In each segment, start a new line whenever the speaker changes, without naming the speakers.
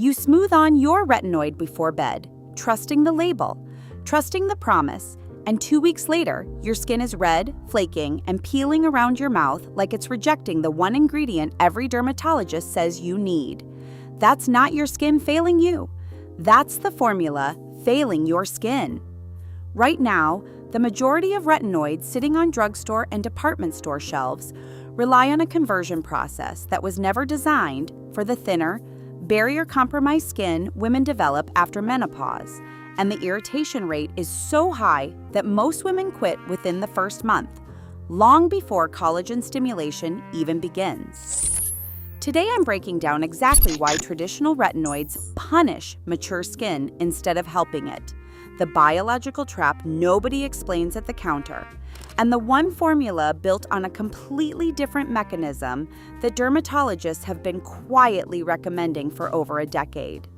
You smooth on your retinoid before bed, trusting the label, trusting the promise, and 2 weeks later, your skin is red, flaking, and peeling around your mouth like it's rejecting the one ingredient every dermatologist says you need. That's not your skin failing you. That's the formula failing your skin. Right now, the majority of retinoids sitting on drugstore and department store shelves rely on a conversion process that was never designed for the thinner, barrier-compromised skin women develop after menopause, and the irritation rate is so high that most women quit within the first month, long before collagen stimulation even begins. Today I'm breaking down exactly why traditional retinoids punish mature skin instead of helping it, the biological trap nobody explains at the counter, and the one formula built on a completely different mechanism that dermatologists have been quietly recommending for over a decade.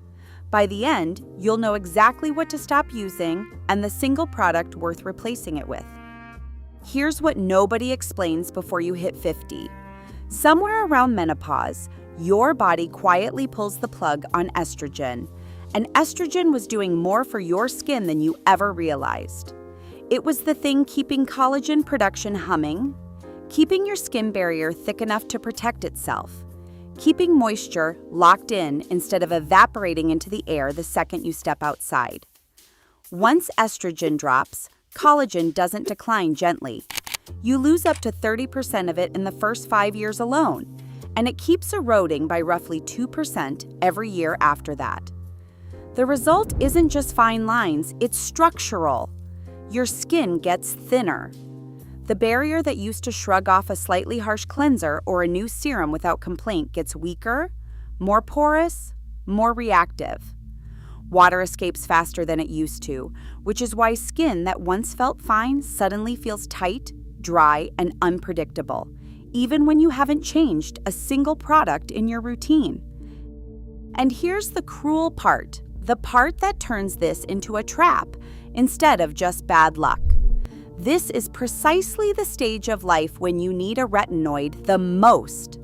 By the end, you'll know exactly what to stop using and the single product worth replacing it with. Here's what nobody explains before you hit 50. Somewhere around menopause, your body quietly pulls the plug on estrogen, and estrogen was doing more for your skin than you ever realized. It was the thing keeping collagen production humming, keeping your skin barrier thick enough to protect itself, keeping moisture locked in instead of evaporating into the air the second you step outside. Once estrogen drops, collagen doesn't decline gently. You lose up to 30% of it in the first 5 years alone, and it keeps eroding by roughly 2% every year after that. The result isn't just fine lines, it's structural. Your skin gets thinner. The barrier that used to shrug off a slightly harsh cleanser or a new serum without complaint gets weaker, more porous, more reactive. Water escapes faster than it used to, which is why skin that once felt fine suddenly feels tight, dry, and unpredictable, even when you haven't changed a single product in your routine. And here's the cruel part, the part that turns this into a trap instead of just bad luck. This is precisely the stage of life when you need a retinoid the most.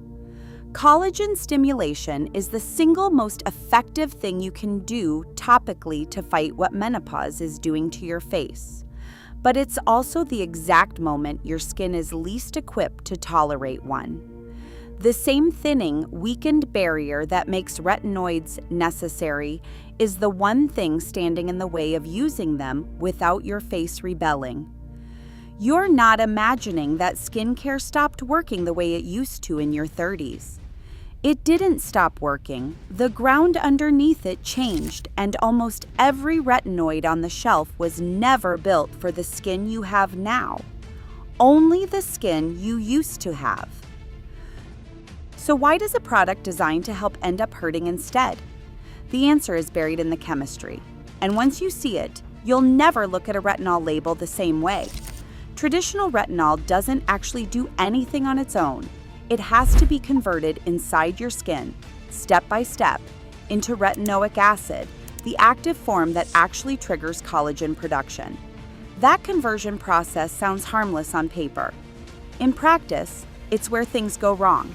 Collagen stimulation is the single most effective thing you can do topically to fight what menopause is doing to your face. But it's also the exact moment your skin is least equipped to tolerate one. The same thinning, weakened barrier that makes retinoids necessary is the one thing standing in the way of using them without your face rebelling. You're not imagining that skincare stopped working the way it used to in your 30s. It didn't stop working. The ground underneath it changed, and almost every retinoid on the shelf was never built for the skin you have now. Only the skin you used to have. So why does a product designed to help end up hurting instead? The answer is buried in the chemistry. And once you see it, you'll never look at a retinol label the same way. Traditional retinol doesn't actually do anything on its own. It has to be converted inside your skin, step by step, into retinoic acid, the active form that actually triggers collagen production. That conversion process sounds harmless on paper. In practice, it's where things go wrong.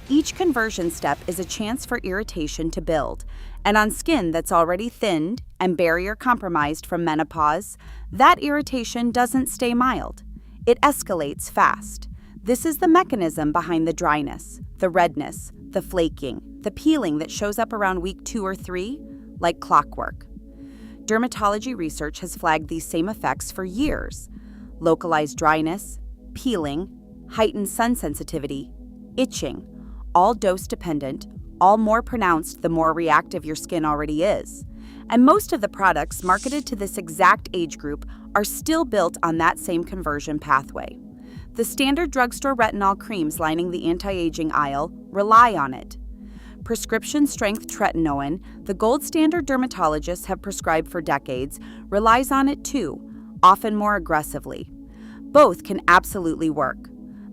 Each conversion step is a chance for irritation to build, and on skin that's already thinned and barrier compromised from menopause, that irritation doesn't stay mild. It escalates fast. This is the mechanism behind the dryness, the redness, the flaking, the peeling that shows up around week 2 or 3, like clockwork. Dermatology research has flagged these same effects for years. Localized dryness, peeling, heightened sun sensitivity, itching, all dose-dependent, all more pronounced the more reactive your skin already is. And most of the products marketed to this exact age group are still built on that same conversion pathway. The standard drugstore retinol creams lining the anti-aging aisle rely on it. Prescription-strength tretinoin, the gold standard dermatologists have prescribed for decades, relies on it too, often more aggressively. Both can absolutely work.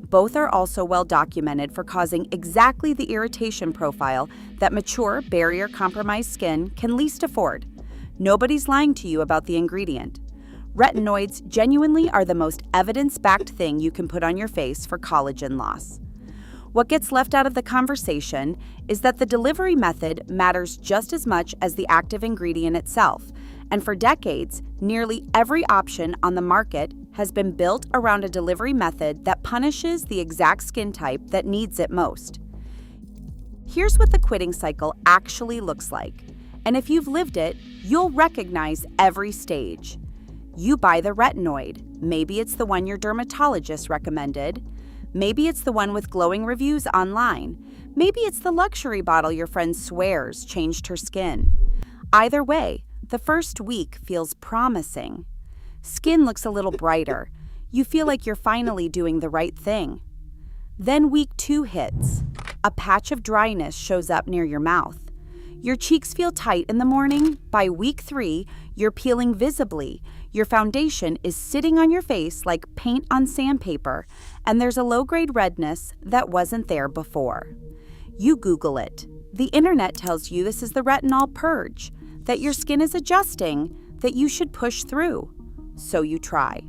Both are also well documented for causing exactly the irritation profile that mature, barrier-compromised skin can least afford. Nobody's lying to you about the ingredient. Retinoids genuinely are the most evidence-backed thing you can put on your face for collagen loss. What gets left out of the conversation is that the delivery method matters just as much as the active ingredient itself, and for decades, nearly every option on the market has been built around a delivery method that punishes the exact skin type that needs it most. Here's what the quitting cycle actually looks like, and if you've lived it, you'll recognize every stage. You buy the Retinoid. Maybe it's the one your dermatologist recommended. Maybe it's the one with glowing reviews online. Maybe it's the luxury bottle your friend swears changed her skin. Either way, the first week feels promising. Skin looks a little brighter. You feel like you're finally doing the right thing. Then week 2 hits. A patch of dryness shows up near your mouth. Your cheeks feel tight in the morning. By week 3, you're peeling visibly. Your foundation is sitting on your face like paint on sandpaper, and there's a low-grade redness that wasn't there before. You Google it. The internet tells you this is the retinol purge, that your skin is adjusting, that you should push through. So you try.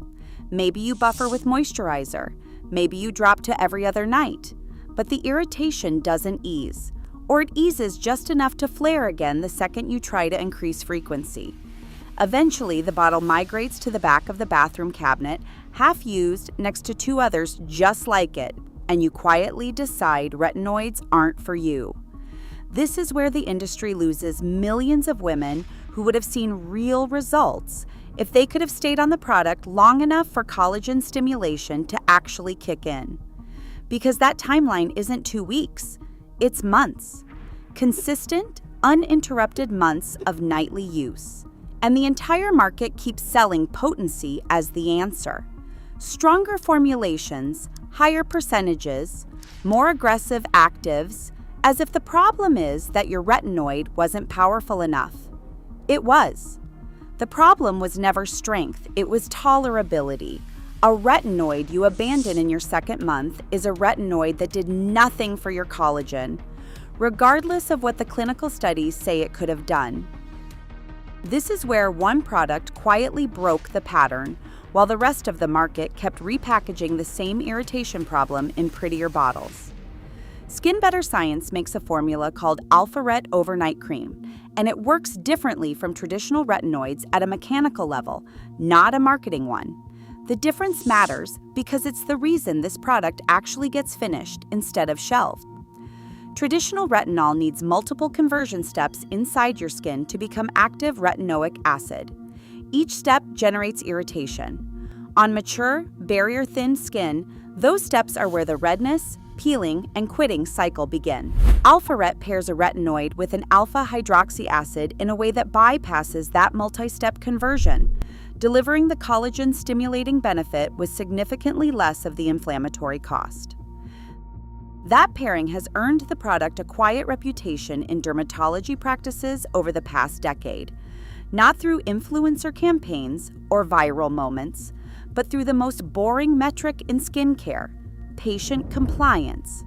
Maybe you buffer with moisturizer. Maybe you drop to every other night. But the irritation doesn't ease, or it eases just enough to flare again the second you try to increase frequency. Eventually, the bottle migrates to the back of the bathroom cabinet, half used next to 2 others just like it, and you quietly decide retinoids aren't for you. This is where the industry loses millions of women who would have seen real results if they could have stayed on the product long enough for collagen stimulation to actually kick in. Because that timeline isn't 2 weeks, it's months. Consistent, uninterrupted months of nightly use. And the entire market keeps selling potency as the answer. Stronger formulations, higher percentages, more aggressive actives, as if the problem is that your retinoid wasn't powerful enough. It was. The problem was never strength, it was tolerability. A retinoid you abandon in your second month is a retinoid that did nothing for your collagen, regardless of what the clinical studies say it could have done. This is where one product quietly broke the pattern, while the rest of the market kept repackaging the same irritation problem in prettier bottles. Skin Better Science makes a formula called Alpha-Ret Overnight Cream, and it works differently from traditional retinoids at a mechanical level, not a marketing one. The difference matters because it's the reason this product actually gets finished instead of shelved. Traditional retinol needs multiple conversion steps inside your skin to become active retinoic acid. Each step generates irritation. On mature, barrier-thin skin, those steps are where the redness, peeling, and quitting cycle begin. Alpha-Ret pairs a retinoid with an alpha-hydroxy acid in a way that bypasses that multi-step conversion, delivering the collagen-stimulating benefit with significantly less of the inflammatory cost. That pairing has earned the product a quiet reputation in dermatology practices over the past decade, not through influencer campaigns or viral moments, but through the most boring metric in skincare, patient compliance.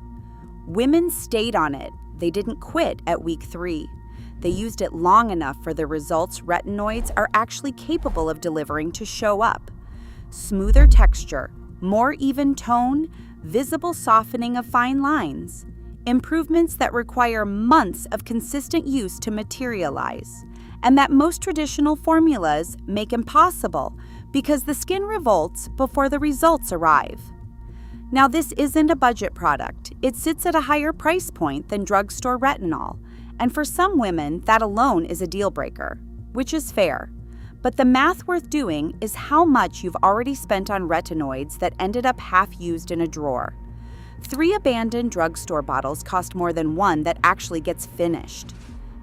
Women stayed on it. They didn't quit at week 3. They used it long enough for the results retinoids are actually capable of delivering to show up. Smoother texture, more even tone, visible softening of fine lines. Improvements that require months of consistent use to materialize, and that most traditional formulas make impossible because the skin revolts before the results arrive. Now, this isn't a budget product. It sits at a higher price point than drugstore retinol, and for some women, that alone is a deal breaker, which is fair. But the math worth doing is how much you've already spent on retinoids that ended up half used in a drawer. 3 abandoned drugstore bottles cost more than 1 that actually gets finished.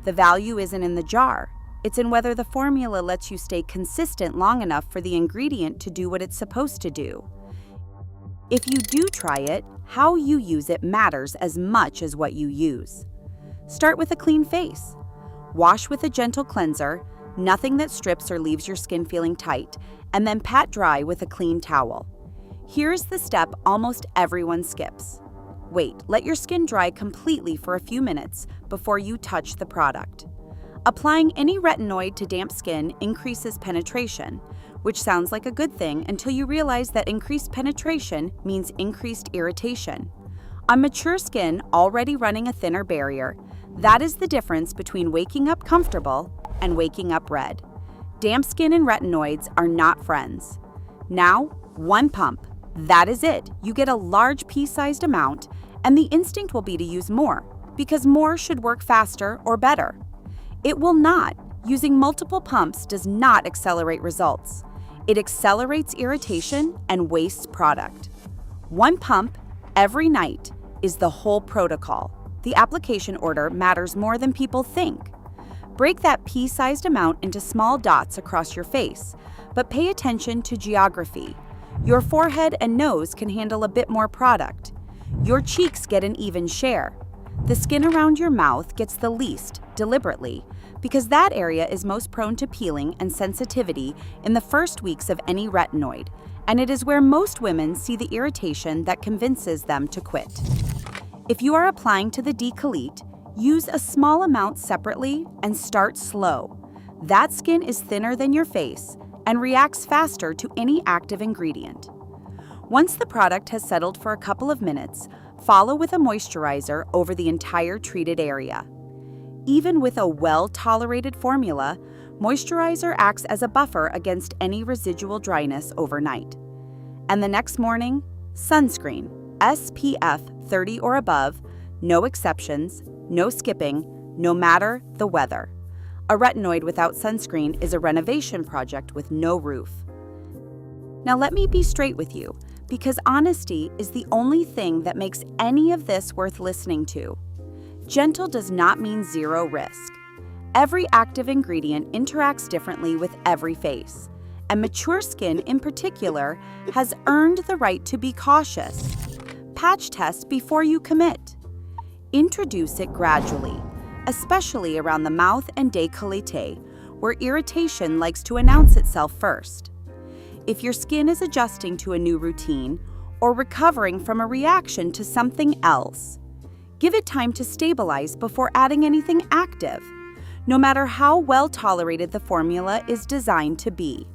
The value isn't in the jar. It's in whether the formula lets you stay consistent long enough for the ingredient to do what it's supposed to do. If you do try it, how you use it matters as much as what you use. Start with a clean face. Wash with a gentle cleanser, nothing that strips or leaves your skin feeling tight, and then pat dry with a clean towel. Here's the step almost everyone skips. Wait, let your skin dry completely for a few minutes before you touch the product. Applying any retinoid to damp skin increases penetration, which sounds like a good thing until you realize that increased penetration means increased irritation. On mature skin already running a thinner barrier, that is the difference between waking up comfortable and waking up red. Damp skin and retinoids are not friends. Now, one pump. That is it. You get a large pea-sized amount, and the instinct will be to use more, because more should work faster or better. It will not. Using multiple pumps does not accelerate results. It accelerates irritation and wastes product. One pump every night is the whole protocol. The application order matters more than people think. Break that pea-sized amount into small dots across your face, but pay attention to geography. Your forehead and nose can handle a bit more product. Your cheeks get an even share. The skin around your mouth gets the least, deliberately, because that area is most prone to peeling and sensitivity in the first weeks of any retinoid, and it is where most women see the irritation that convinces them to quit. If you are applying to the décolleté, use a small amount separately and start slow. That skin is thinner than your face and reacts faster to any active ingredient. Once the product has settled for a couple of minutes, follow with a moisturizer over the entire treated area. Even with a well-tolerated formula, moisturizer acts as a buffer against any residual dryness overnight. And the next morning, sunscreen, SPF 30 or above, no exceptions, no skipping, no matter the weather. A retinoid without sunscreen is a renovation project with no roof. Now let me be straight with you, because honesty is the only thing that makes any of this worth listening to. Gentle does not mean zero risk. Every active ingredient interacts differently with every face, and mature skin in particular has earned the right to be cautious. Patch test before you commit. Introduce it gradually, especially around the mouth and décolleté, where irritation likes to announce itself first. If your skin is adjusting to a new routine or recovering from a reaction to something else, give it time to stabilize before adding anything active, no matter how well tolerated the formula is designed to be.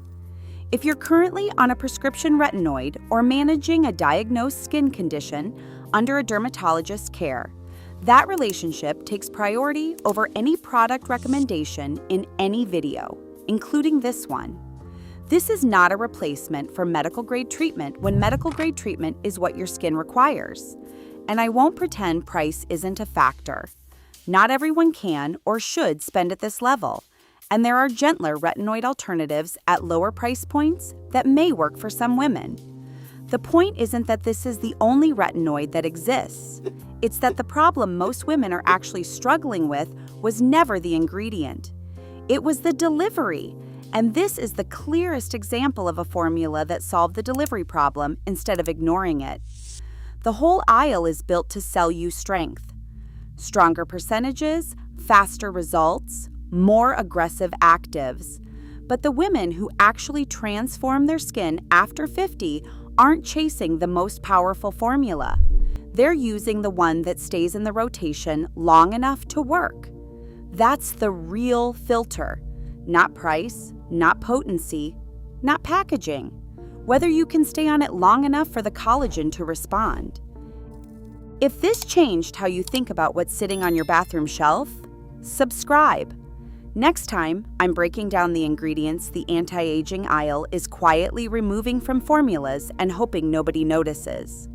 If you're currently on a prescription retinoid or managing a diagnosed skin condition under a dermatologist's care, that relationship takes priority over any product recommendation in any video, including this one. This is not a replacement for medical-grade treatment when medical-grade treatment is what your skin requires. And I won't pretend price isn't a factor. Not everyone can or should spend at this level, and there are gentler retinoid alternatives at lower price points that may work for some women. The point isn't that this is the only retinoid that exists. It's that the problem most women are actually struggling with was never the ingredient. It was the delivery, and this is the clearest example of a formula that solved the delivery problem instead of ignoring it. The whole aisle is built to sell you strength. Stronger percentages, faster results, more aggressive actives. But the women who actually transform their skin after 50 aren't chasing the most powerful formula. They're using the one that stays in the rotation long enough to work. That's the real filter. Not price, not potency, not packaging. Whether you can stay on it long enough for the collagen to respond. If this changed how you think about what's sitting on your bathroom shelf, subscribe. Next time, I'm breaking down the ingredients the anti-aging aisle is quietly removing from formulas and hoping nobody notices.